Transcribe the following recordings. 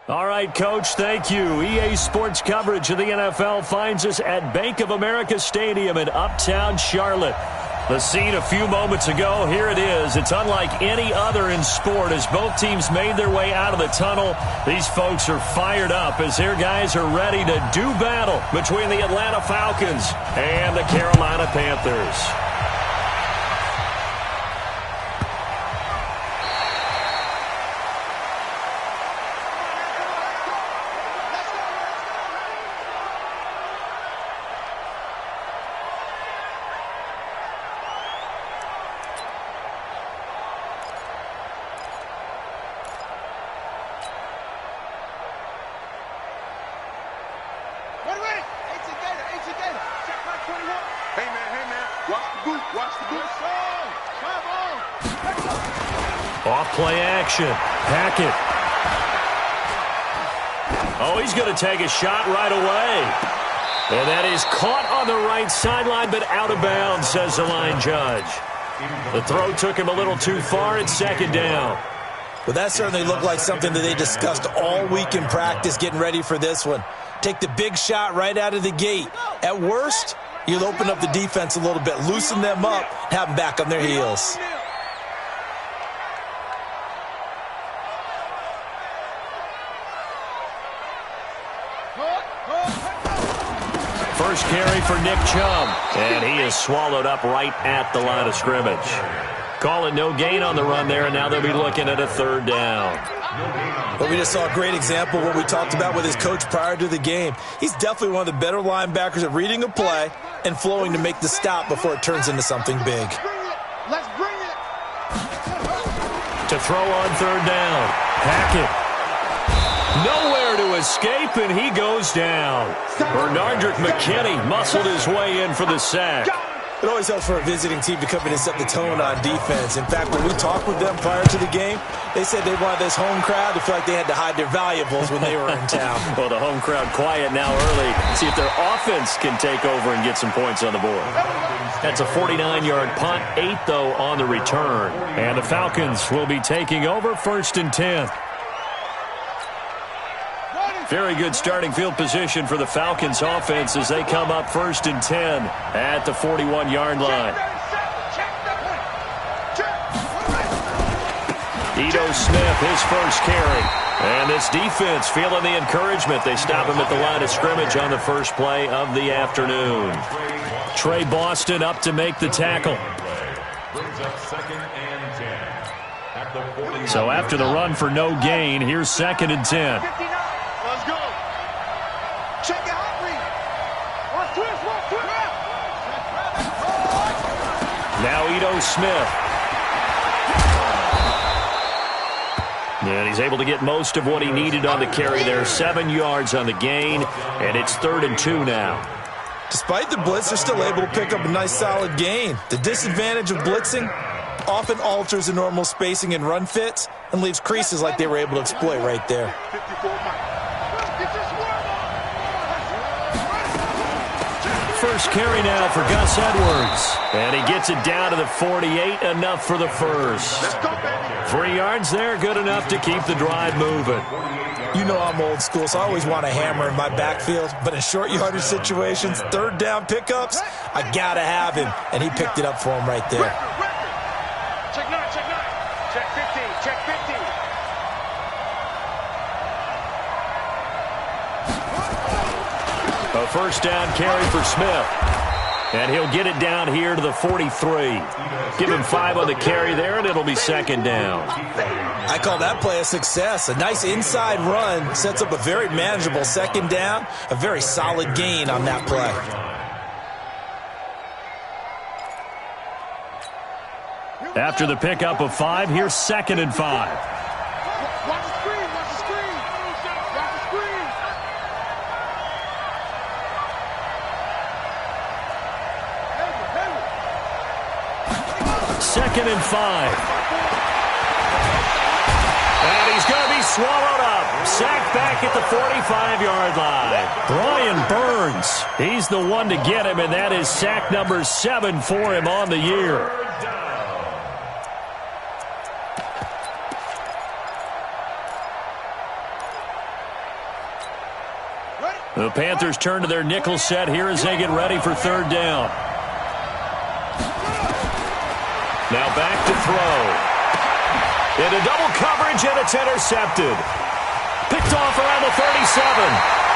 All right, Coach, thank you. EA Sports coverage of the NFL finds us at Bank of America Stadium in Uptown Charlotte. The scene a few moments ago, here it is. It's unlike any other in sport as both teams made their way out of the tunnel. These folks are fired up as their guys are ready to do battle between the Atlanta Falcons and the Carolina Panthers. Off-play action. Hackett. Oh, he's going to take a shot right away. And that is caught on the right sideline, but out of bounds, says the line judge. The throw took him a little too far. It's second down. Well, that certainly looked like something that they discussed all week in practice getting ready for this one. Take the big shot right out of the gate. At worst, you'll open up the defense a little bit, loosen them up, have them back on their heels. First carry for Nick Chubb, and he is swallowed up right at the line of scrimmage. Call it no gain on the run there, and now they'll be looking at a third down. Well, we just saw a great example of what we talked about with his coach prior to the game. He's definitely one of the better linebackers at reading a play and flowing to make the stop before it turns into something big. Let's bring it. To throw on third down. Hackett. Nowhere to escape, and he goes down. Bernardrick McKinney muscled his way in for the sack. It always helps for a visiting team to come in and set the tone on defense. In fact, when we talked with them prior to the game, they said they wanted this home crowd to feel like they had to hide their valuables when they were in town. Well, the home crowd quiet now early. See if their offense can take over and get some points on the board. That's a 49-yard punt, 8, though, on the return. And the Falcons will be taking over 1st and 10. Very good starting field position for the Falcons offense as they come up 1st and 10 at the 41-yard line. Ito Smith, his first carry. And this defense feeling the encouragement. They stop him at the line of scrimmage on the first play of the afternoon. Trey Boston up to make the tackle. So after the run for no gain, here's 2nd and 10. Now Ito Smith. And he's able to get most of what he needed on the carry there. 7 yards on the gain, and it's 3rd and 2 now. Despite the blitz, they're still able to pick up a nice solid gain. The disadvantage of blitzing often alters the normal spacing and run fits and leaves creases like they were able to exploit right there. First carry now for Gus Edwards. And he gets it down to the 48, enough for the first. 3 yards there, good enough to keep the drive moving. You know I'm old school, so I always want a hammer in my backfield. But in short yardage situations, third down pickups, I got to have him. And he picked it up for him right there. Check 9, check 9. Check 15, check 15. A first down carry for Smith. And he'll get it down here to the 43. Give him 5 on the carry there, and it'll be 2nd down. I call that play a success. A nice inside run sets up a very manageable 2nd down. A very solid gain on that play. After the pickup of 5, here's 2nd and 5. Watch the screen, watch the screen. Watch the screen. 2nd and 5. And he's going to be swallowed up. Sacked back at the 45-yard line. Brian Burns, he's the one to get him, and that is sack number 7 for him on the year. The Panthers turn to their nickel set here as they get ready for third down. Now back to throw. Into double coverage, and it's intercepted. Picked off around the 37.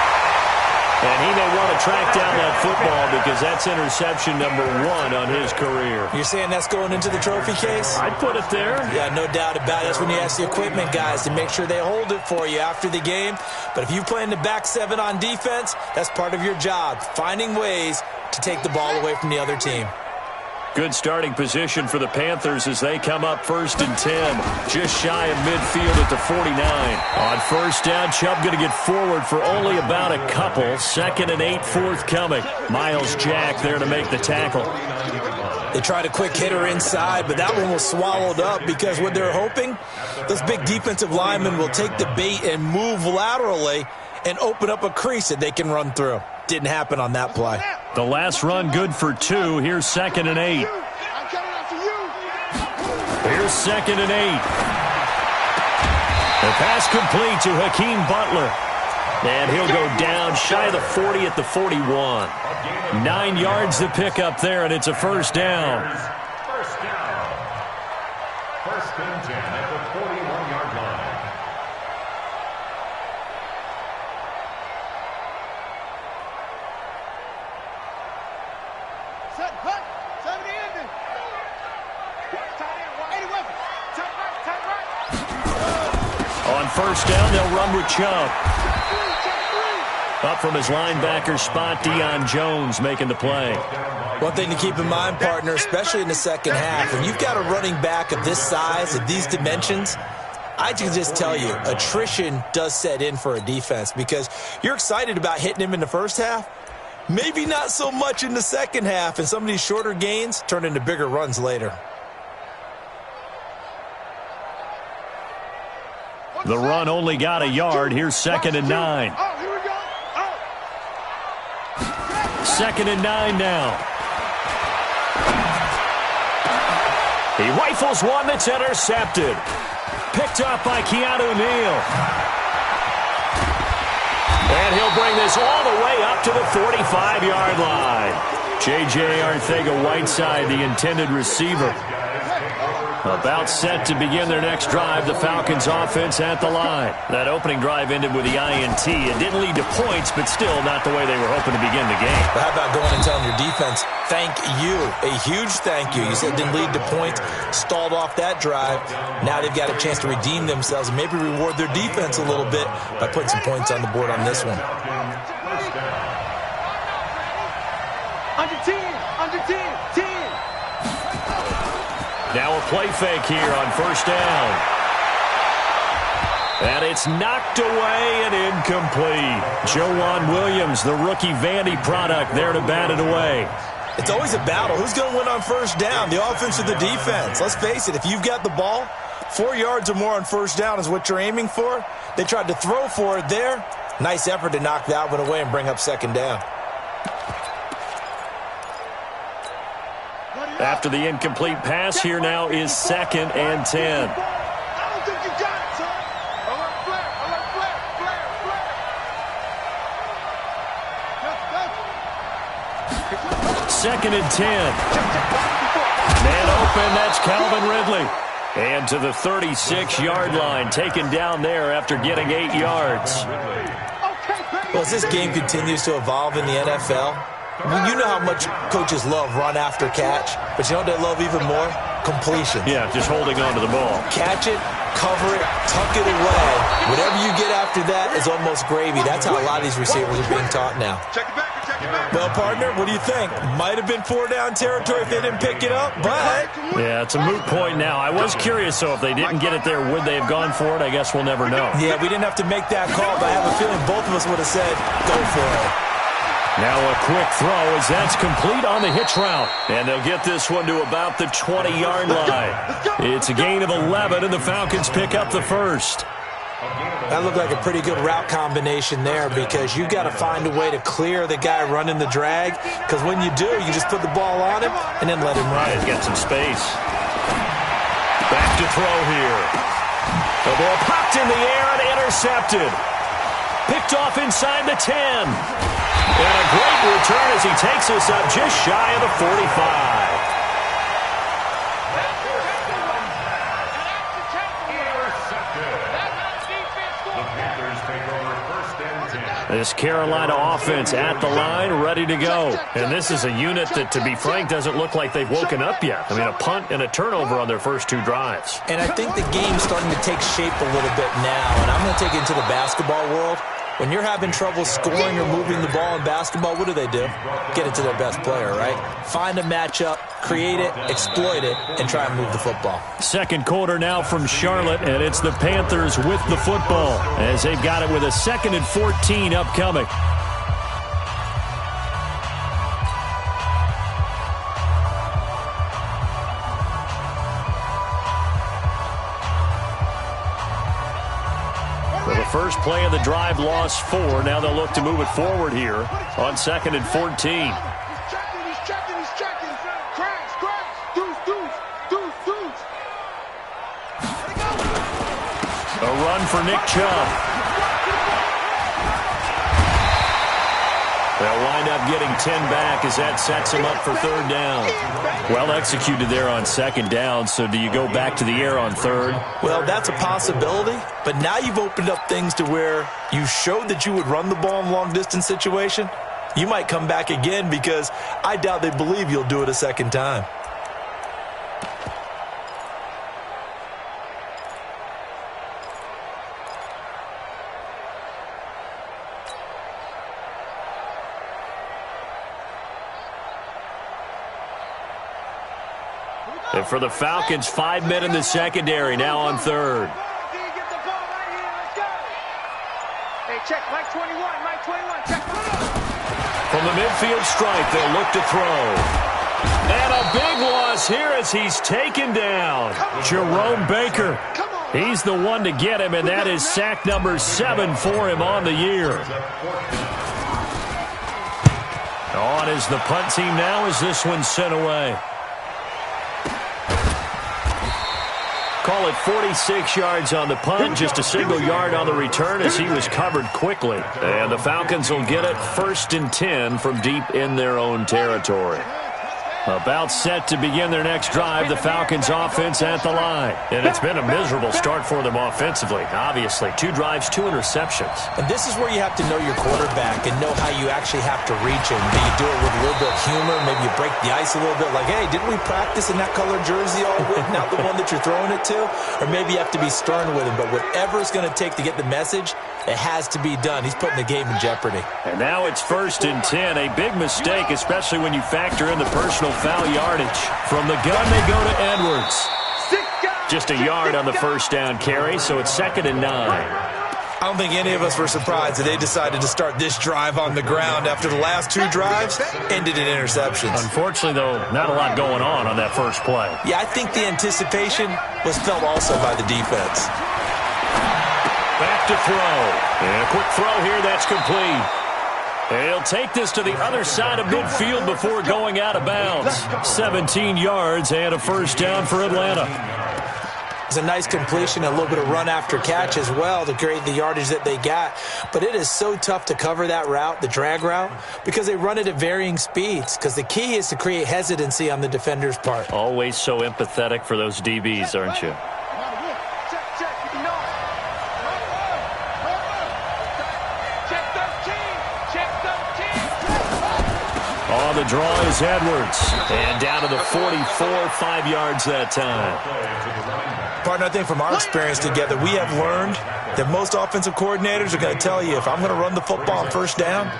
And he may want to track down that football because that's interception number 1 on his career. You're saying that's going into the trophy case? I'd put it there. Yeah, no doubt about it. That's when you ask the equipment guys to make sure they hold it for you after the game. But if you play in the back 7 on defense, that's part of your job, finding ways to take the ball away from the other team. Good starting position for the Panthers as they come up 1st and 10. Just shy of midfield at the 49. On first down, Chubb going to get forward for only about a couple. 2nd and 8 forthcoming. Miles Jack there to make the tackle. They tried a quick hitter inside, but that one was swallowed up because what they're hoping, those big defensive linemen will take the bait and move laterally and open up a crease that they can run through. Didn't happen on that play. The last run good for 2. Here's 2nd and 8. Here's 2nd and 8. The pass complete to Hakeem Butler. And he'll go down shy of the 40 at the 41. 9 yards to pick up there, and it's a first down. First down. 1st and 10 at the 41-yard line. On first down, they'll run with Chubb. Up from his linebacker spot, Deion Jones making the play. One thing to keep in mind, partner, especially in the second half, when you've got a running back of this size, of these dimensions, I can just tell you, attrition does set in for a defense because you're excited about hitting him in the first half. Maybe not so much in the second half, and some of these shorter gains turn into bigger runs later. The run only got a yard. Here's 2nd and 9. 2nd and 9 now. He rifles one that's intercepted. Picked up by Keanu Neal. And he'll bring this all the way up to the 45-yard line. J.J. Arcega-Whiteside, the intended receiver. About set to begin their next drive, the Falcons offense at the line. That opening drive ended with the INT. It didn't lead to points, but still not the way they were hoping to begin the game. But how about going and telling your defense, thank you, a huge thank you. You said it didn't lead to points, stalled off that drive. Now they've got a chance to redeem themselves and maybe reward their defense a little bit by putting some points on the board on this one. Under 10, under 10, 10. Now a play fake here on first down. And it's knocked away and incomplete. Joejuan Williams, the rookie Vandy product, there to bat it away. It's always a battle. Who's going to win on first down, the offense or the defense? Let's face it, if you've got the ball, 4 yards or more on first down is what you're aiming for. They tried to throw for it there. Nice effort to knock that one away and bring up 2nd down. After the incomplete pass, here now is 2nd and 10. I don't think you got it, son. Alert flare, alert flare, flare, flare. 2nd and 10. Man open, that's Calvin Ridley. And to the 36-yard line, taken down there after getting 8 yards. Well, as this game continues to evolve in the NFL, you know how much coaches love run after catch, but you know what they love even more? Completion. Yeah, just holding on to the ball. Catch it, cover it, tuck it away. Whatever you get after that is almost gravy. That's how a lot of these receivers are being taught now. Check it back, check it back. Well, partner, what do you think? Might have been 4-down territory if they didn't pick it up, but... Yeah, it's a moot point now. I was curious, so if they didn't get it there, would they have gone for it? I guess we'll never know. Yeah, we didn't have to make that call, but I have a feeling both of us would have said, go for it. Now a quick throw as that's complete on the hitch route. And they'll get this one to about the 20-yard line. It's a gain of 11, and the Falcons pick up the first. That looked like a pretty good route combination there because you got to find a way to clear the guy running the drag, because when you do, you just put the ball on him and then let him run. He's got some space. Back to throw here. The ball popped in the air and intercepted. Picked off inside the 10. And a great return as he takes us up just shy of the 45. This Carolina offense at the line, ready to go. And this is a unit that, to be frank, doesn't look like they've woken up yet. I mean, a punt and a turnover on their first 2 drives. And I think the game's starting to take shape a little bit now. And I'm going to take it into the basketball world. When you're having trouble scoring or moving the ball in basketball, what do? Get it to their best player, right? Find a matchup, create it, exploit it, and try and move the football. Second quarter now from Charlotte, and it's the Panthers with the football as they've got it with a 2nd and 14 upcoming. First play of the drive, lost 4. Now they'll look to move it forward here on 2nd and 14. He's checking. Crash. Deuce. A run for Nick Chubb. They'll wind up getting 10 back as that sets him up for 3rd down. Well executed there on 2nd down, so do you go back to the air on 3rd? Well, that's a possibility, but now you've opened up things to where you showed that you would run the ball in long-distance situation. You might come back again because I doubt they believe you'll do it a 2nd time. And for the Falcons, 5 men in the secondary, now on 3rd. Hey, check, Mike 21, check. From the midfield stripe, they'll look to throw. And a big loss here as he's taken down. Jerome Baker. He's the one to get him, and that is sack number 7 for him on the year. On is the punt team now as this one's sent away. Call it 46 yards on the punt, just a single yard on the return as he was covered quickly. And the Falcons will get it 1st and 10 from deep in their own territory. About set to begin their next drive, the Falcons offense at the line. And it's been a miserable start for them offensively. Obviously, 2 drives, 2 interceptions. And this is where you have to know your quarterback and know how you actually have to reach him. Do you do it with a little bit of humor? Maybe you break the ice a little bit like, hey, didn't we practice in that color jersey all week? Not the one that you're throwing it to? Or maybe you have to be stern with him. But whatever it's going to take to get the message, it has to be done. He's putting the game in jeopardy. And now it's 1st and 10. A big mistake, especially when you factor in the personal foul yardage. From the gun, they go to Edwards. Just a yard on the 1st down carry, so it's 2nd and 9. I don't think any of us were surprised that they decided to start this drive on the ground after the last 2 drives ended in interceptions. Unfortunately, though, not a lot going on that first play. Yeah, I think the anticipation was felt also by the defense. Back to throw. And a quick throw here, that's complete. And he'll take this to the other side of midfield before going out of bounds. 17 yards and a 1st down for Atlanta. It's a nice completion, a little bit of run after catch as well to create the yardage that they got. But it is so tough to cover that route, the drag route, because they run it at varying speeds. Because the key is to create hesitancy on the defender's part. Always so empathetic for those DBs, aren't you? On the draw is Edwards. And down to the 44, 5 yards that time. Partner, I think from our experience together, we have learned that most offensive coordinators are going to tell you, if I'm going to run the football on 1st down,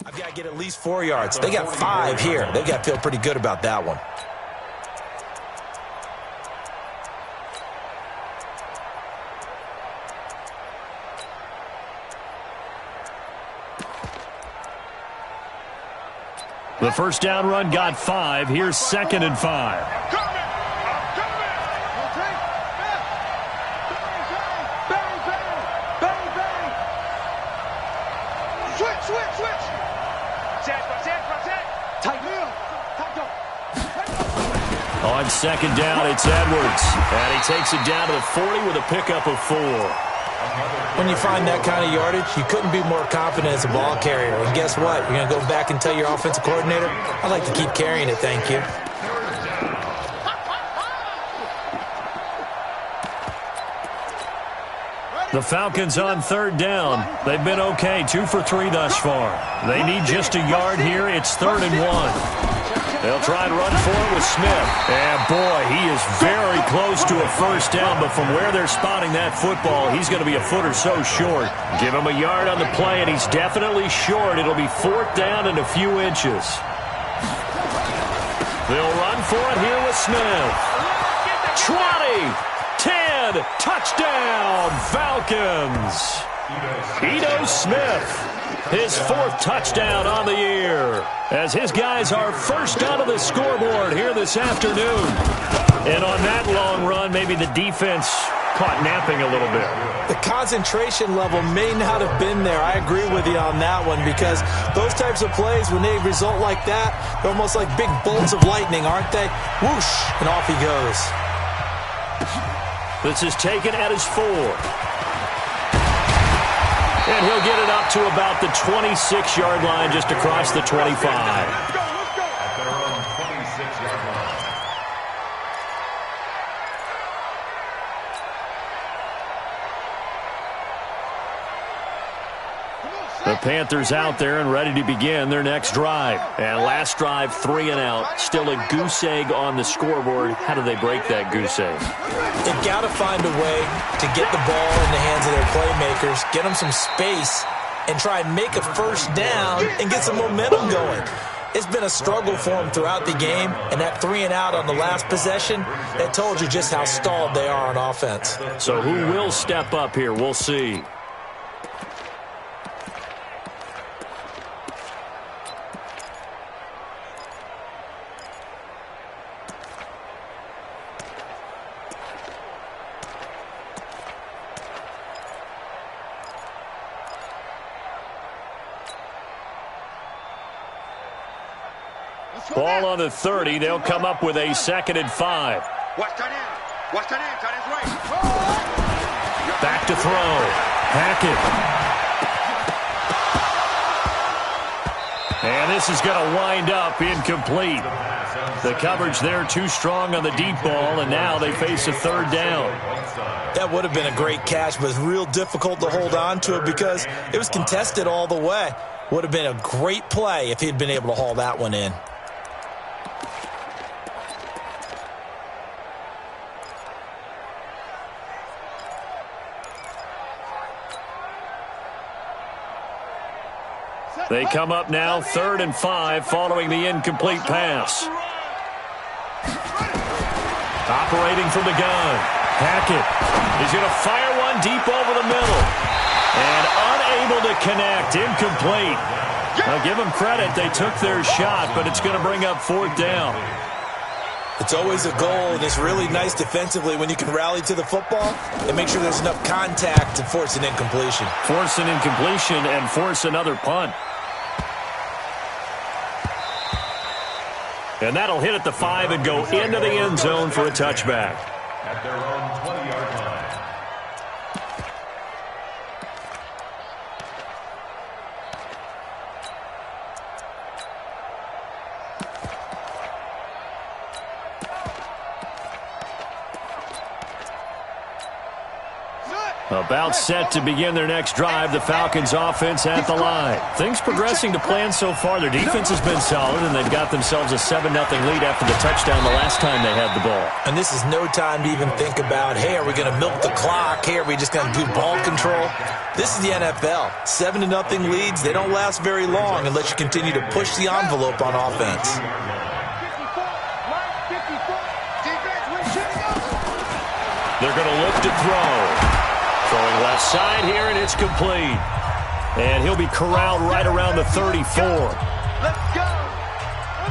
I've got to get at least 4 yards. They got 5 here. They've got to feel pretty good about that one. The first down run got 5. Here's 2nd and 5. On 2nd down, it's Edwards. And he takes it down to the 40 with a pickup of 4. When you find that kind of yardage, you couldn't be more confident as a ball carrier. And guess what? You're going to go back and tell your offensive coordinator, I'd like to keep carrying it, thank you. The Falcons on 3rd down. They've been okay, 2 for 3 thus far. They need just a yard here. It's 3rd and 1. They'll try and run for it with Smith. And, boy, he is very close to a first down, but from where they're spotting that football, he's going to be a foot or so short. Give him a yard on the play, and he's definitely short. It'll be 4th down and a few inches. They'll run for it here with Smith. 20, 10, touchdown, Falcons. Ito Smith, his 4th touchdown on the year, as his guys are first onto the scoreboard here this afternoon. And on that long run, maybe the defense caught napping a little bit. The concentration level may not have been there. I agree with you on that one, because those types of plays, when they result like that, they're almost like big bolts of lightning, aren't they? Whoosh, and off he goes. This is taken at his 4. And he'll get it up to about the 26-yard line, just across the 25. At their own 26-yard line. The Panthers out there and ready to begin their next drive. And last drive, 3 and out. Still a goose egg on the scoreboard. How do they break that goose egg? They've got to find a way to get the ball in the hands of their playmakers, get them some space, and try and make a first down and get some momentum going. It's been a struggle for them throughout the game, and that 3 and out on the last possession, that told you just how stalled they are on offense. So who will step up here? We'll see. Ball on the 30. They'll come up with a 2nd and 5. Back to throw. Hackett. And this is going to wind up incomplete. The coverage there too strong on the deep ball, and now they face a 3rd down. That would have been a great catch, but it's real difficult to hold on to it because it was contested all the way. Would have been a great play if he'd been able to haul that one in. They come up now 3rd and 5 following the incomplete pass. Operating from the gun. Hackett is going to fire one deep over the middle. And unable to connect. Incomplete. Now give them credit. They took their shot, but it's going to bring up 4th down. It's always a goal, and it's really nice defensively when you can rally to the football and make sure there's enough contact to force an incompletion. Force an incompletion and force another punt. And that'll hit at the 5 and go into the end zone for a touchback. At their own 20-yard line. About set to begin their next drive, the Falcons offense at the line. Things progressing to plan so far. Their defense has been solid, and they've got themselves a 7-0 lead after the touchdown the last time they had the ball. And this is no time to even think about, hey, are we going to milk the clock? Hey, are we just going to do ball control? This is the NFL. 7-0 leads, they don't last very long unless you continue to push the envelope on offense. They're going to look to throw. Throwing left side here, and it's complete. And he'll be corralled right around the 34. Let's go.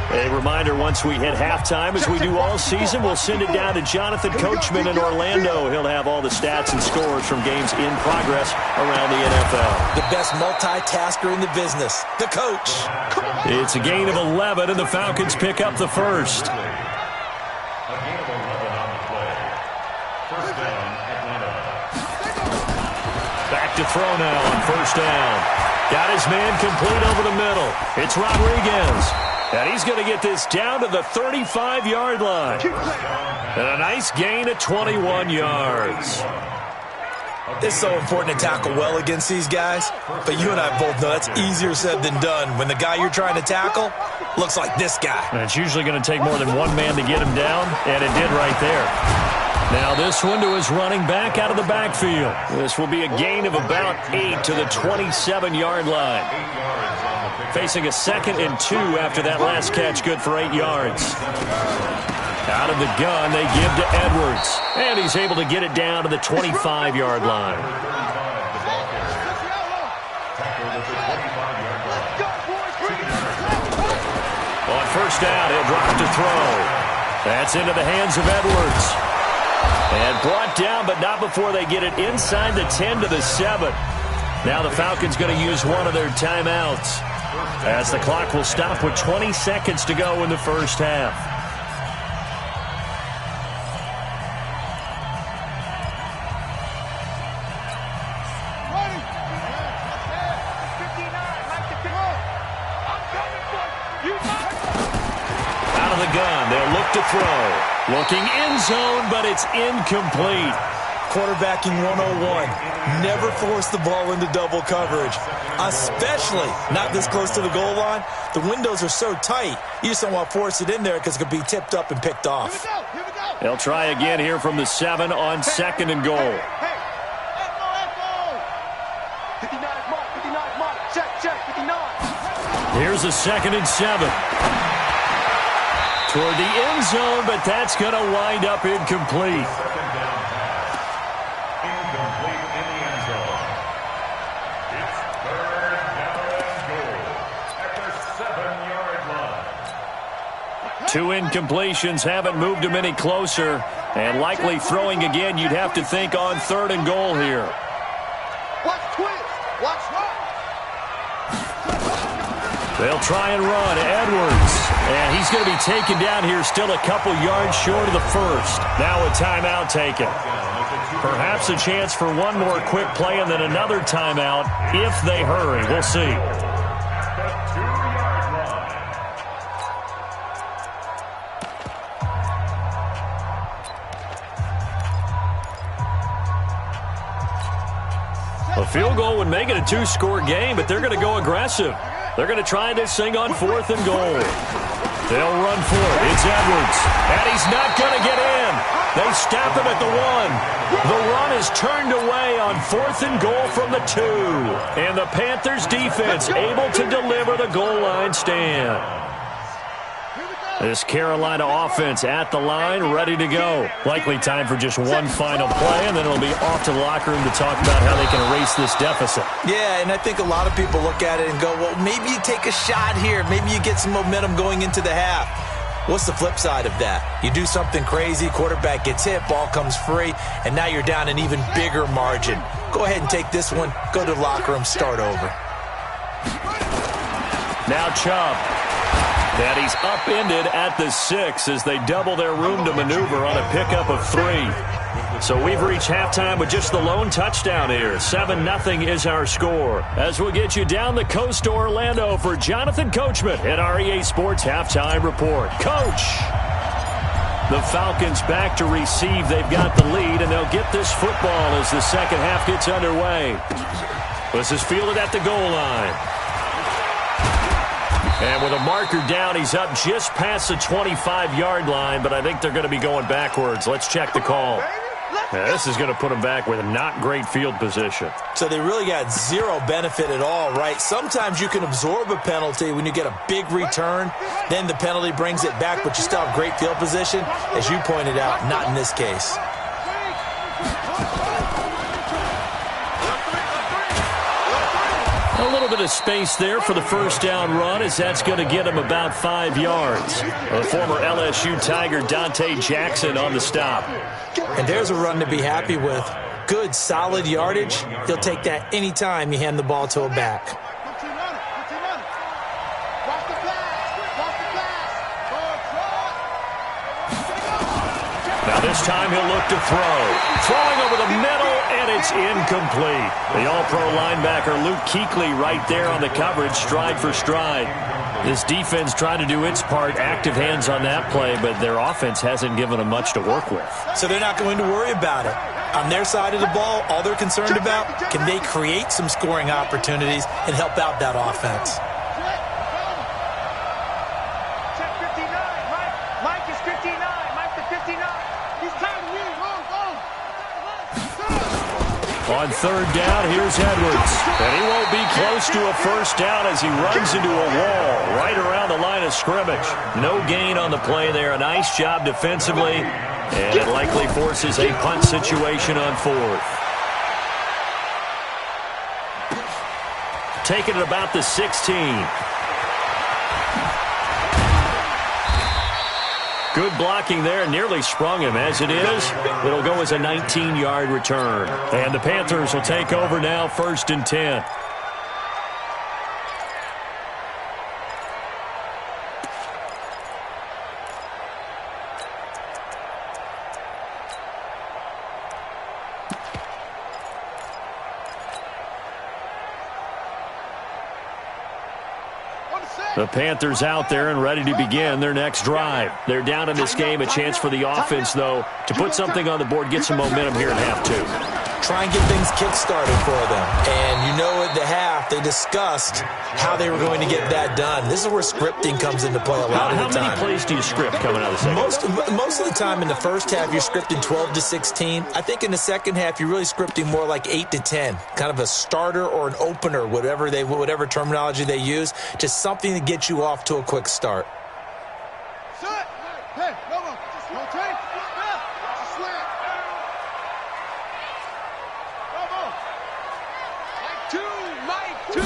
A reminder, once we hit halftime, as we do all season, we'll send it down to Jonathan Coachman in Orlando. He'll have all the stats and scores from games in progress around the NFL. The best multitasker in the business, the coach. It's a gain of 11, and the Falcons pick up the first. A gain of 11 on the play. First down, Atlanta. Back to throw now on first down. Got his man complete over the middle. It's Rodriguez. And he's going to get this down to the 35-yard line. And a nice gain of 21 yards. It's so important to tackle well against these guys. But you and I both know that's easier said than done when the guy you're trying to tackle looks like this guy. And it's usually going to take more than one man to get him down, and it did right there. Now this one to his running back out of the backfield. This will be a gain of about 8 to the 27-yard line. Facing a 2nd and 2 after that last catch, good for 8 yards. Out of the gun, they give to Edwards. And he's able to get it down to the 25-yard line. On first down, he'll drop to throw. That's into the hands of Edwards. And brought down, but not before they get it inside the 10 to the 7. Now the Falcons going to use one of their timeouts, as the clock will stop with 20 seconds to go in the first half. Out of the gun, they'll look to throw. Looking end zone, but it's incomplete. Quarterbacking 101. Never force the ball into double coverage, especially not this close to the goal line. The windows are so tight, you just don't want to force it in there because it could be tipped up and picked off. They'll try again here from the 7 on 2nd and goal. Here's a 2nd and 7. Toward the end zone, but that's going to wind up incomplete. Two incompletions haven't moved him any closer. And likely throwing again, you'd have to think on 3rd and goal here. Watch twist. Watch run. They'll try and run. Edwards. And he's going to be taken down here still a couple yards short of the first. Now a timeout taken. Perhaps a chance for one more quick play and then another timeout if they hurry. We'll see. A field goal would make it a 2-score game, but they're going to go aggressive. They're going to try this thing on 4th and goal. They'll run for it. It's Edwards. And he's not going to get in. They stop him at the 1. The run is turned away on 4th and goal from the 2. And the Panthers defense able to deliver the goal line stand. This Carolina offense at the line, ready to go. Likely time for just one final play, and then it'll be off to the locker room to talk about how they can erase this deficit. Yeah, and I think a lot of people look at it and go, well, maybe you take a shot here. Maybe you get some momentum going into the half. What's the flip side of that? You do something crazy, quarterback gets hit, ball comes free, and now you're down an even bigger margin. Go ahead and take this one, go to the locker room, start over. Now Chubb. And he's upended at the 6 as they double their room to maneuver on a pickup of 3. So we've reached halftime with just the lone touchdown here. 7-0 is our score. As we'll get you down the coast to Orlando for Jonathan Coachman at our EA Sports Halftime Report. Coach! The Falcons back to receive. They've got the lead, and they'll get this football as the second half gets underway. This is fielded at the goal line. And with a marker down, he's up just past the 25-yard line, but I think they're going to be going backwards. Let's check the call. Now, this is going to put them back with not great field position. So they really got zero benefit at all, right? Sometimes you can absorb a penalty when you get a big return. Then the penalty brings it back, but you still have great field position. As you pointed out, not in this case. A little bit of space there for the first down run, as that's going to get him about 5 yards. The former LSU Tiger Dante Jackson on the stop. And there's a run to be happy with. Good, solid yardage. He'll take that anytime you hand the ball to a back. Now this time he'll look to throw. Throwing over the middle, and it's incomplete. The all-pro linebacker Luke Kuechly right there on the coverage, stride for stride. This defense trying to do its part, active hands on that play, but their offense hasn't given them much to work with. So they're not going to worry about it. On their side of the ball, all they're concerned about, can they create some scoring opportunities and help out that offense? Check 59. Mike is 59. Mike the 59. He's tired of me. On third down, here's Edwards. And he won't be close to a first down as he runs into a wall right around the line of scrimmage. No gain on the play there. A nice job defensively. And it likely forces a punt situation on fourth. Taking it about the 16. Good blocking there, nearly sprung him. As it is, it'll go as a 19-yard return. And the Panthers will take over now, 1st and 10. The Panthers out there and ready to begin their next drive. They're down in this game. A chance for the offense, though, to put something on the board, get some momentum here in half two. Try and get things kick-started for them. And you know at the half, they discussed how they were going to get that done. This is where scripting comes into play a lot of the time. How many plays do you script coming out of the second? Most of the time in the first half, you're scripting 12 to 16. I think in the second half, you're really scripting more like 8 to 10. Kind of a starter or an opener, whatever terminology they use. Just something to get you off to a quick start. Hey, no change. Slant. Mike two.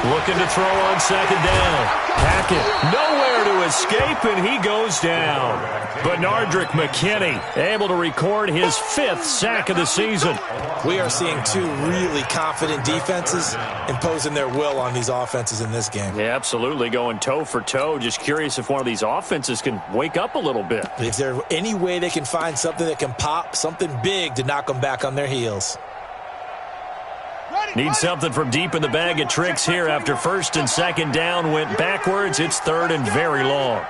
Looking to throw on second down. Hackett nowhere to escape, and he goes down. Benardrick McKinney able to record his 5th sack of the season. We are seeing two really confident defenses imposing their will on these offenses in this game. Yeah, absolutely, going toe for toe. Just curious if one of these offenses can wake up a little bit. If there's any way they can find something that can pop, something big to knock them back on their heels. Need something from deep in the bag of tricks here after 1st and 2nd down went backwards. It's 3rd and very long.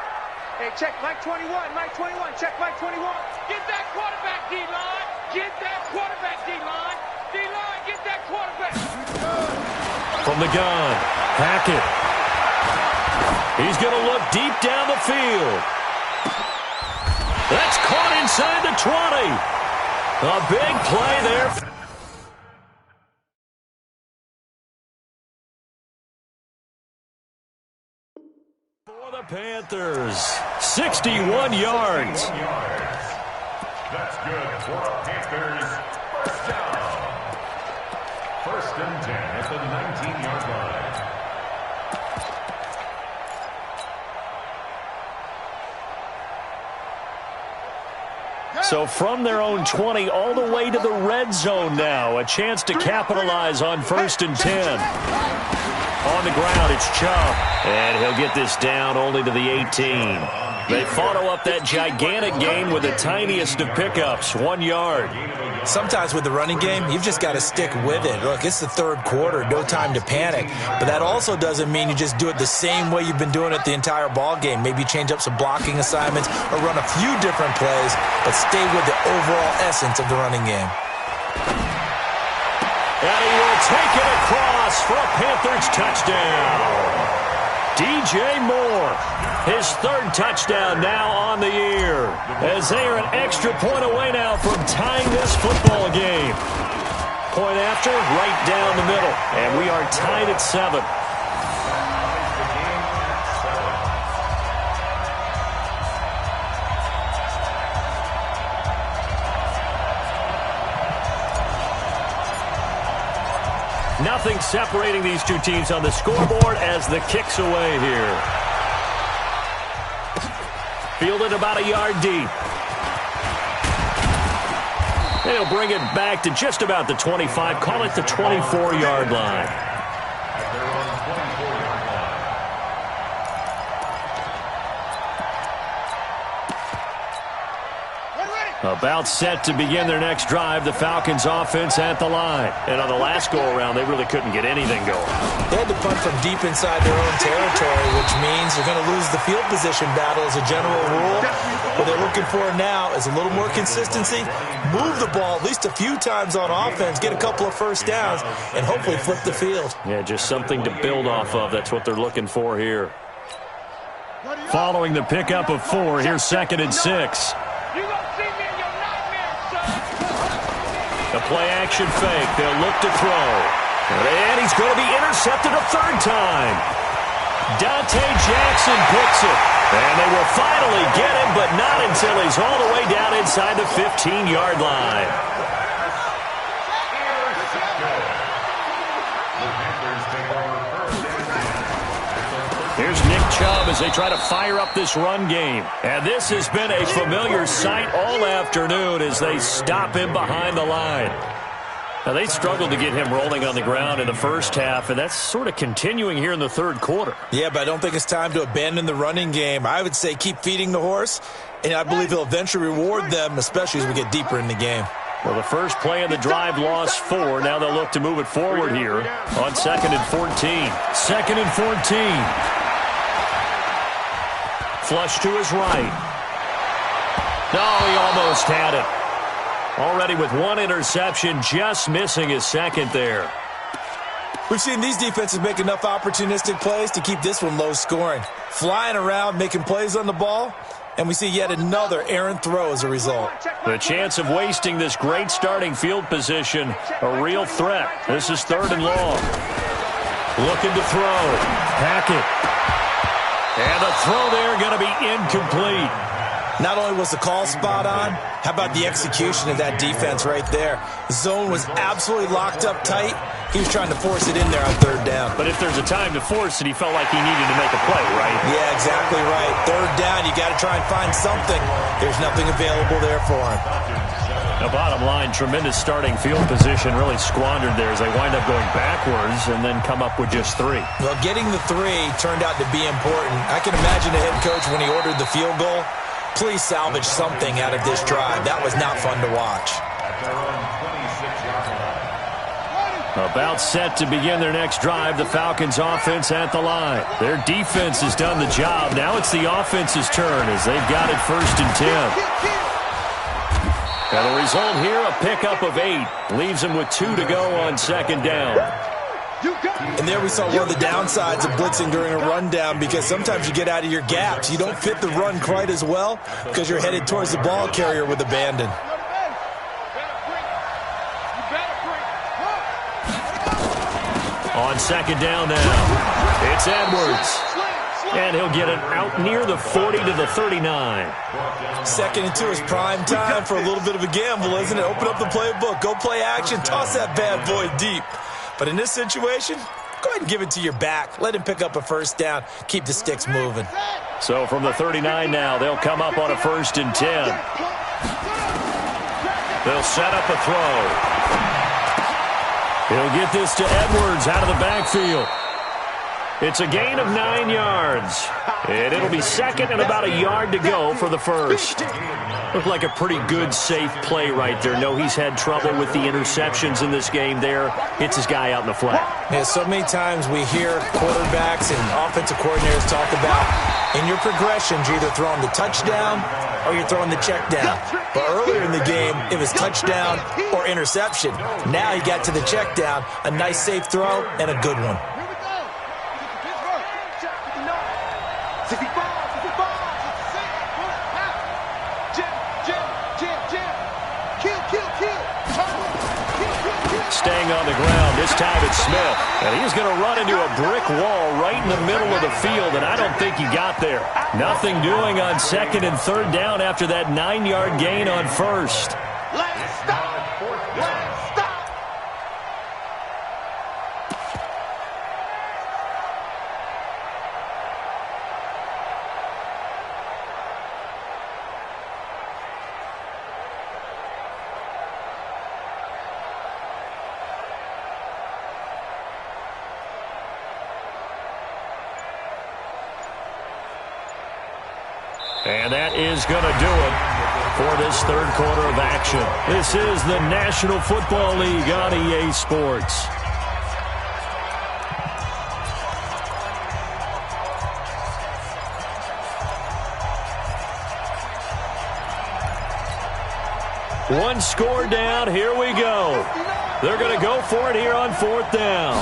Hey, check Mike 21. Mike 21. Check Mike 21. Get that quarterback, D-line. Get that quarterback, D-line. D-line, get that quarterback. From the gun, Hackett. He's going to look deep down the field. That's caught inside the 20. A big play there. Panthers, 61 yards. That's good for the Panthers. First down. 1st and 10 at the 19-yard line. So from their own 20 all the way to the red zone now. A chance to capitalize on 1st and 10. On the ground, it's Chubb. And he'll get this down only to the 18. They follow up that gigantic gain with the tiniest of pickups, 1 yard. Sometimes with the running game, you've just got to stick with it. Look, it's the 3rd quarter, no time to panic. But that also doesn't mean you just do it the same way you've been doing it the entire ball game. Maybe change up some blocking assignments or run a few different plays, but stay with the overall essence of the running game. And he will take it across for a Panthers touchdown. DJ Moore, his 3rd touchdown now on the year, as they are an extra point away now from tying this football game. Point after, right down the middle, and we are tied at 7. Nothing separating these two teams on the scoreboard as the kick's away here. Fielded about a yard deep. And he'll bring it back to just about the 25. Call it the 24-yard line. About set to begin their next drive, the Falcons offense at the line. And on the last go-around, they really couldn't get anything going. They had to punt from deep inside their own territory, which means they're going to lose the field position battle as a general rule. What they're looking for now is a little more consistency, move the ball at least a few times on offense, get a couple of first downs, and hopefully flip the field. Yeah, just something to build off of. That's what they're looking for here. Following the pickup of 4, here's 2nd and 6. The play-action fake. They'll look to throw. And he's going to be intercepted a 3rd time. Dante Jackson picks it. And they will finally get him, but not until he's all the way down inside the 15-yard line. Here's Nick Chubb as they try to fire up this run game. And this has been a familiar sight all afternoon as they stop him behind the line. Now, they struggled to get him rolling on the ground in the first half, and that's sort of continuing here in the 3rd quarter. Yeah, but I don't think it's time to abandon the running game. I would say keep feeding the horse, and I believe he'll eventually reward them, especially as we get deeper in the game. Well, the first play of the drive lost 4. Now they'll look to move it forward here on 2nd and 14. 2nd and 14. Flush to his right. No, he almost had it. Already with 1 interception, just missing his 2nd there. We've seen these defenses make enough opportunistic plays to keep this one low scoring. Flying around, making plays on the ball, and we see yet another errant throw as a result. The chance of wasting this great starting field position, a real threat. This is 3rd and long. Looking to throw. Hackett. And the throw there going to be incomplete. Not only was the call spot on, how about the execution of that defense right there? The zone was absolutely locked up tight. He was trying to force it in there on 3rd down. But if there's a time to force it, he felt like he needed to make a play, right? Yeah, exactly right. 3rd down, you got to try and find something. There's nothing available there for him. The bottom line, tremendous starting field position, really squandered there as they wind up going backwards and then come up with just 3. Well, getting the 3 turned out to be important. I can imagine the head coach when he ordered the field goal. Please salvage something out of this drive. That was not fun to watch. About set to begin their next drive, the Falcons offense at the line. Their defense has done the job. Now it's the offense's turn as they've got it 1st and 10. And the result here, a pickup of 8. Leaves them with 2 to go on 2nd down. And there we saw one of the downsides of blitzing during a rundown, because sometimes you get out of your gaps. You don't fit the run quite as well because you're headed towards the ball carrier with abandon. On 2nd down now, it's Edwards. And he'll get it out near the 40 to the 39. 2nd and 2 is prime time for a little bit of a gamble, isn't it? Open up the playbook, go play action, toss that bad boy deep. But in this situation, go ahead and give it to your back. Let him pick up a 1st down, keep the sticks moving. So from the 39 now, they'll come up on a 1st and 10. They'll set up a throw. He'll get this to Edwards out of the backfield. It's a gain of 9 yards. And it'll be 2nd and about a yard to go for the 1st. Looked like a pretty good, safe play right there. No, he's had trouble with the interceptions in this game there. Hits his guy out in the flat. Yeah, so many times we hear quarterbacks and offensive coordinators talk about in your progressions, you're either throwing the touchdown or you're throwing the check down. But earlier in the game, it was touchdown or interception. Now he got to the check down, a nice safe throw and a good one. Staying on the ground, this time it's Smith. And he's going to run into a brick wall right in the middle of the field, and I don't think he got there. Nothing doing on 2nd and 3rd down after that 9-yard gain on 1st. And that is going to do it for this third quarter of action. This is the National Football League on EA Sports. One score down. Here we go. They're going to go for it here on fourth down.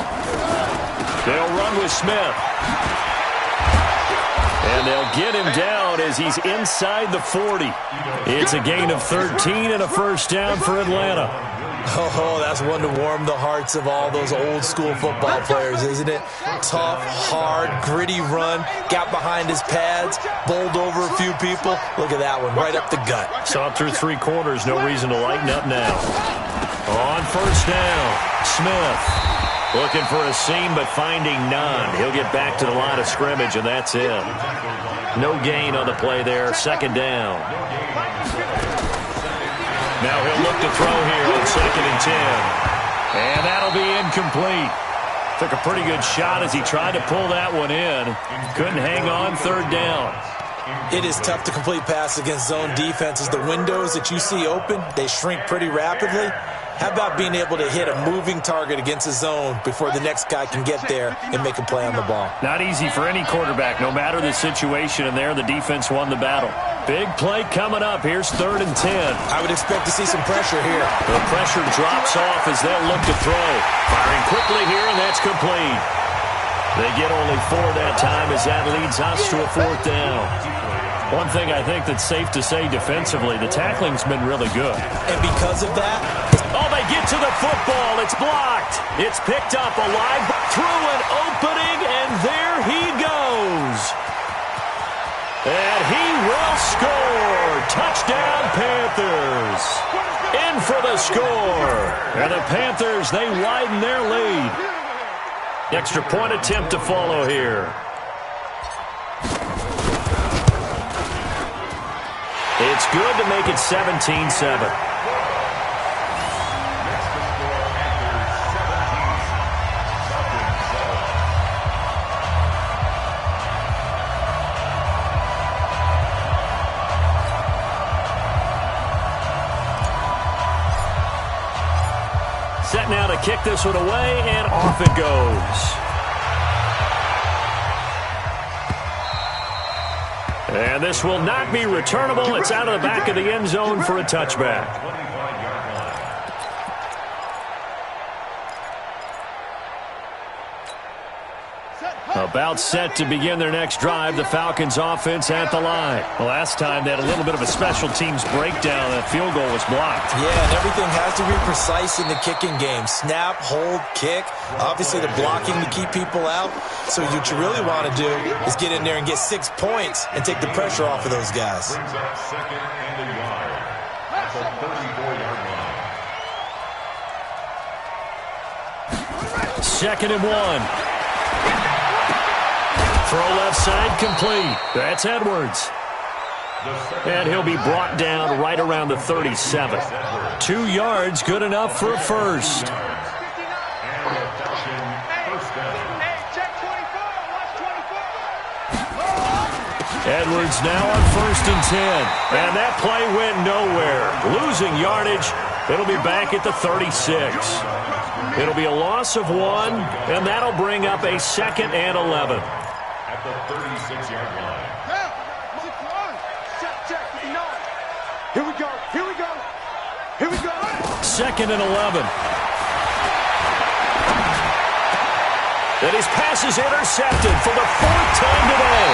They'll run with Smith. And they'll get him down as he's inside the 40. It's a gain of 13 and a first down for Atlanta. Oh, that's one to warm the hearts of all those old-school football players, isn't it? Tough, hard, gritty run, got behind his pads, bowled over a few people. Look at that one, right up the gut. Saw through three quarters, no reason to lighten up now. On first down, Smith looking for a seam but finding none. He'll get back to the line of scrimmage, and that's it. No gain on the play there, second down. Now he'll look to throw here on 2nd and 10. And that'll be incomplete. Took a pretty good shot as he tried to pull that one in. Couldn't hang on, third down. It is tough to complete passes against zone defenses. The windows that you see open, they shrink pretty rapidly. How about being able to hit a moving target against a zone before the next guy can get there and make a play on the ball? Not easy for any quarterback, no matter the situation, and there the defense won the battle. Big play coming up. Here's 3rd and 10. I would expect to see some pressure here. The pressure drops off as they'll look to throw. Firing quickly here, and that's complete. They get only 4 that time as that leads us to a 4th down. One thing I think that's safe to say defensively, the tackling's been really good. And because of that... Oh, they get to the football. It's blocked. It's picked up alive through an opening, and there he goes. And he will score. Touchdown, Panthers. In for the score. And the Panthers, they widen their lead. Extra point attempt to follow here. It's good to make it 17-7. Set now to kick this one away, and off it goes. And this will not be returnable. It's out of the back of the end zone for a touchback. About set to begin their next drive. The Falcons offense at the line. Last time they had a little bit of a special teams breakdown. That field goal was blocked. Yeah, and everything has to be precise in the kicking game. Snap, hold, kick. Obviously the blocking to keep people out. So what you really want to do is get in there and get 6 points and take the pressure off of those guys. Brings up 2nd and a yard at the 34-yard line. 2nd and 1. Throw left side complete. That's Edwards. And he'll be brought down right around the 37. 2 yards, good enough for a first. Edwards now on 1st and 10. And that play went nowhere. Losing yardage. It'll be back at the 36. It'll be a loss of 1, and that'll bring up a 2nd and 11. At the 36-yard line. Here we go. Here we go. Here we go. 2nd and 11. And his pass is intercepted for the 4th time today.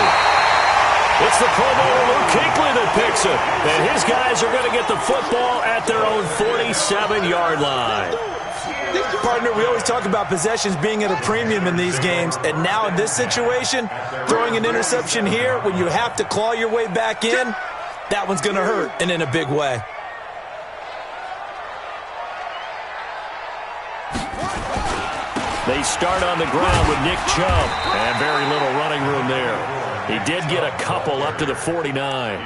It's the Pro Bowler Luke Kuechly that picks it. And his guys are going to get the football at their own 47-yard line. Partner, we always talk about possessions being at a premium in these games, and now in this situation, throwing an interception here when you have to claw your way back in, that one's going to hurt, and in a big way. They start on the ground with Nick Chubb, and very little running room there. He did get a couple up to the 49.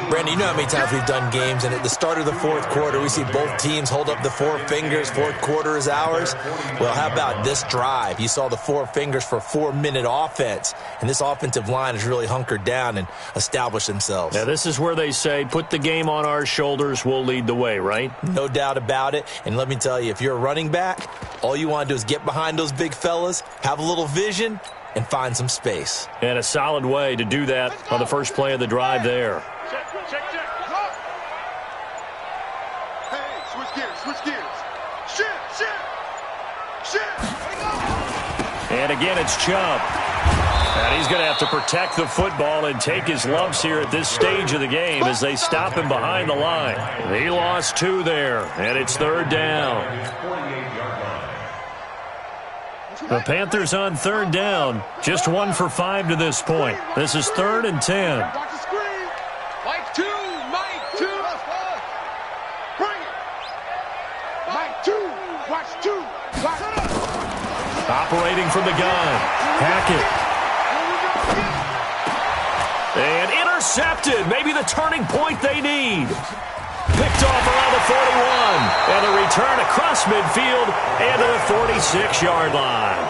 Brandon, you know how many times we've done games, and at the start of the fourth quarter, we see both teams hold up the four fingers, fourth quarter is ours. Well, how about this drive? You saw the four fingers for a 4-minute offense, and this offensive line has really hunkered down and established themselves. Now, this is where they say, put the game on our shoulders, we'll lead the way, right? No doubt about it, and let me tell you, if you're a running back, all you want to do is get behind those big fellas, have a little vision, and find some space. And a solid way to do that on the first play of the drive there. Check. Hey, switch gears. Shift. And again, it's Chubb. And he's going to have to protect the football and take his lumps here at this stage of the game as they stop him behind the line. He lost 2 there, and it's third down. The Panthers on third down, just 1 for 5 to this point. This is 3rd and 10. Watch the screen. Mike 2. Bring it. Mike 2. Watch 2. Operating from the gun. Hackett. And intercepted. Maybe the turning point they need. Picked off around the 41. And a return across midfield and to the 46-yard line.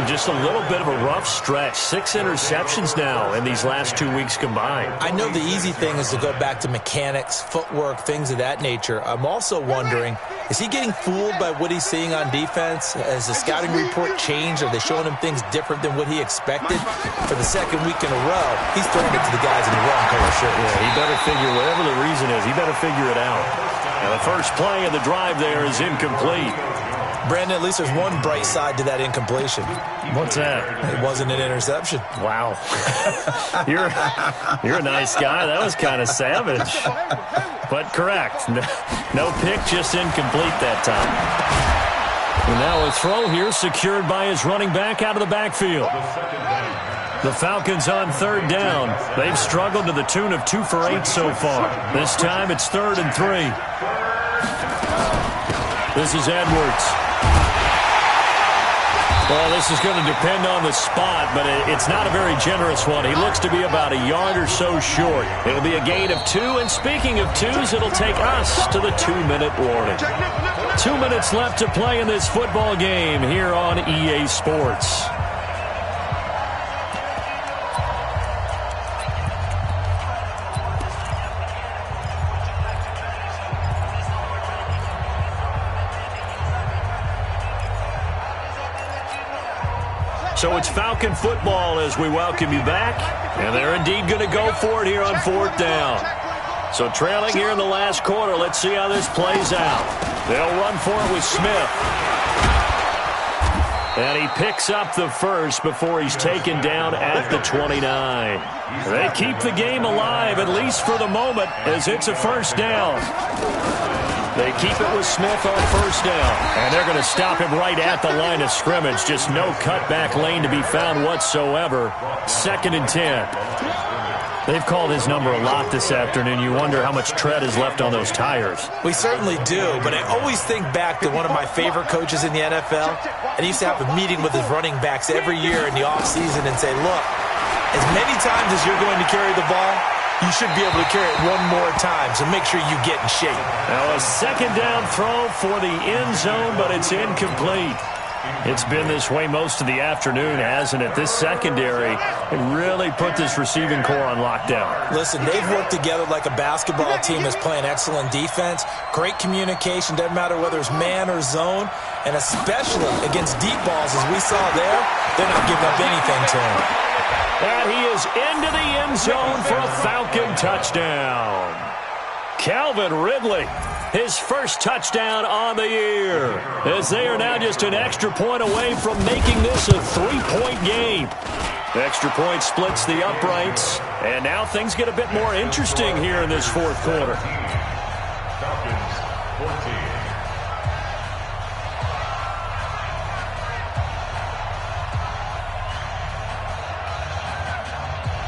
Just a little bit of a rough stretch. 6 interceptions now in these last 2 weeks combined. I know the easy thing is to go back to mechanics, footwork, things of that nature. I'm also wondering, is he getting fooled by what he's seeing on defense? Has the scouting report changed? Are they showing him things different than what he expected? For the second week in a row, he's throwing it to the guys in the wrong color shirt. Yeah, he better figure, whatever the reason is, he better figure it out. And the first play of the drive there is incomplete. Brandon, at least there's one bright side to that incompletion. What's that? It wasn't an interception. Wow. You're a nice guy. That was kind of savage. But correct. No pick, just incomplete that time. And now a throw here secured by his running back out of the backfield. The Falcons on third down. They've struggled to the tune of 2 for 8 so far. This time it's 3rd and 3. This is Edwards. Well, this is going to depend on the spot, but it's not a very generous one. He looks to be about a yard or so short. It'll be a gain of 2, and speaking of 2s, it'll take us to the 2-minute warning. 2 minutes left to play in this football game here on EA Sports. So it's Falcon football as we welcome you back. And they're indeed going to go for it here on 4th down. So trailing here in the last quarter. Let's see how this plays out. They'll run for it with Smith. And he picks up the first before he's taken down at the 29. They keep the game alive, at least for the moment, as it's a first down. They keep it with Smith on first down. And they're going to stop him right at the line of scrimmage. Just no cutback lane to be found whatsoever. 2nd and 10. They've called his number a lot this afternoon. You wonder how much tread is left on those tires. We certainly do, but I always think back to one of my favorite coaches in the NFL. And he used to have a meeting with his running backs every year in the offseason and say, look, as many times as you're going to carry the ball, you should be able to carry it one more time, so make sure you get in shape. Now a 2nd down throw for the end zone, but it's incomplete. It's been this way most of the afternoon, hasn't it? This secondary really put this receiving core on lockdown. Listen, they've worked together like a basketball team that's playing excellent defense. Great communication, doesn't matter whether it's man or zone, and especially against deep balls, as we saw there, they're not giving up anything to him. And he is into the end zone for a Falcon touchdown. Calvin Ridley, his first touchdown on the year, as they are now just an extra point away from making this a 3-point game. The extra point splits the uprights, and now things get a bit more interesting here in this 4th quarter. Falcons 14.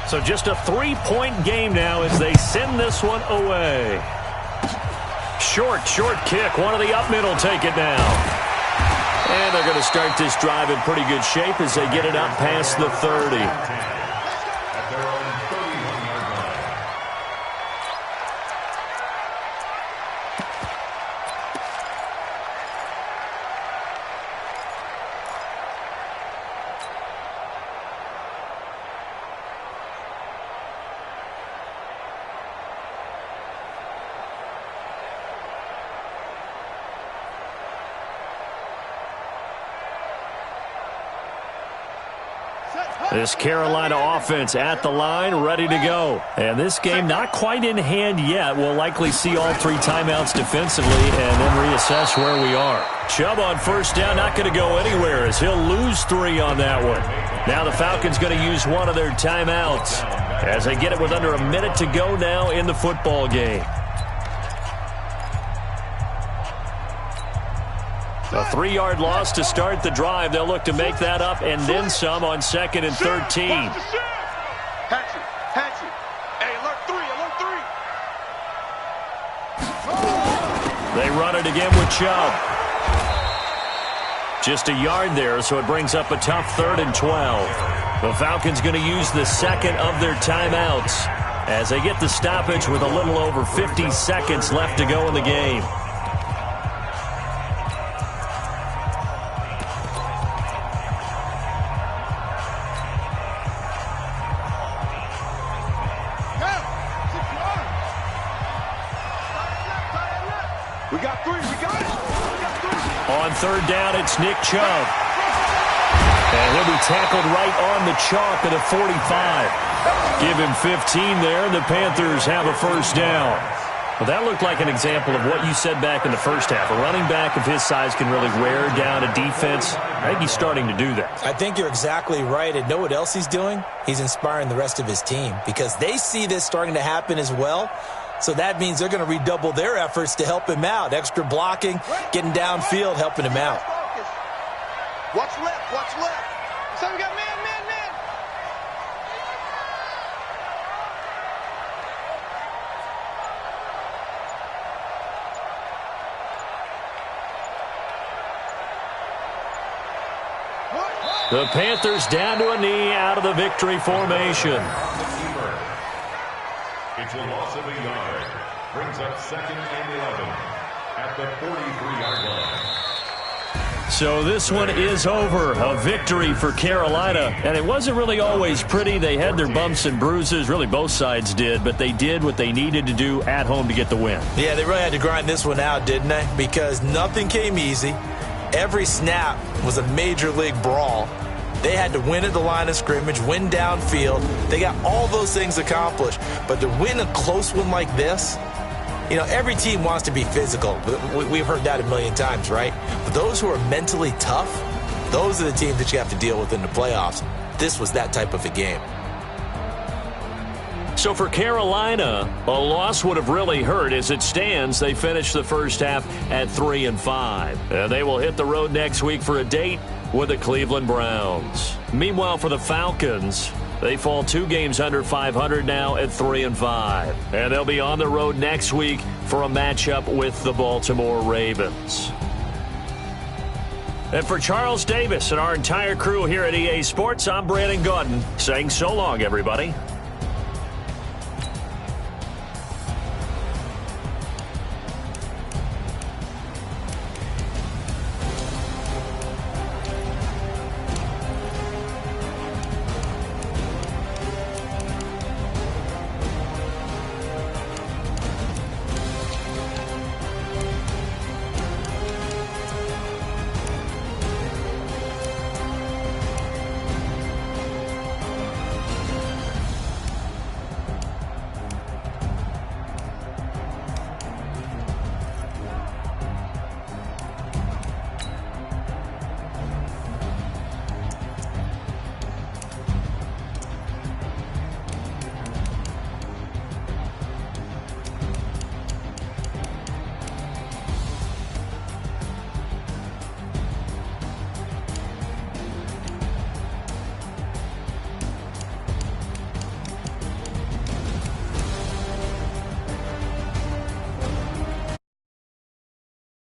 So just a 3-point game now as they send this one away. Short kick. One of the up middle take it now. And they're going to start this drive in pretty good shape as they get it up past the 30. This Carolina offense at the line, ready to go. And this game not quite in hand yet. We'll likely see all 3 timeouts defensively and then reassess where we are. Chubb on first down, not going to go anywhere as he'll lose 3 on that one. Now the Falcons going to use one of their timeouts as they get it with under a minute to go now in the football game. A 3-yard loss to start the drive. They'll look to make that up and then some on 2nd and 13. Hey, alert 3. They run it again with Chubb. Just a yard there, so it brings up a tough 3rd and 12. The Falcons going to use the second of their timeouts as they get the stoppage with a little over 50 seconds left to go in the game. On 3rd down, it's Nick Chubb. And he'll be tackled right on the chalk at the 45. Give him 15 there, and the Panthers have a first down. Well, that looked like an example of what you said back in the first half. A running back of his size can really wear down a defense. I think he's starting to do that. I think you're exactly right. And know what else he's doing? He's inspiring the rest of his team because they see this starting to happen as well. So that means they're going to redouble their efforts to help him out. Extra blocking, getting downfield, helping him out. Watch left, watch left. So we got man. The Panthers down to a knee out of the victory formation. It's a loss of a yard. Brings up 2nd and 11 at the 43-yard line. So this one is over. A victory for Carolina. And it wasn't really always pretty. They had their bumps and bruises. Really, both sides did. But they did what they needed to do at home to get the win. Yeah, they really had to grind this one out, didn't they? Because nothing came easy. Every snap was a major league brawl. They had to win at the line of scrimmage, win downfield. They got all those things accomplished. But to win a close one like this, you know, every team wants to be physical. We've heard that a million times, right? But those who are mentally tough, those are the teams that you have to deal with in the playoffs. This was that type of a game. So for Carolina, a loss would have really hurt. As it stands, they finished the first half at 3-5. They will hit the road next week for a date with the Cleveland Browns. Meanwhile, for the Falcons, they fall 2 games under 500 now at 3-5. And they'll be on the road next week for a matchup with the Baltimore Ravens. And for Charles Davis and our entire crew here at EA Sports, I'm Brandon Gaudin saying so long, everybody.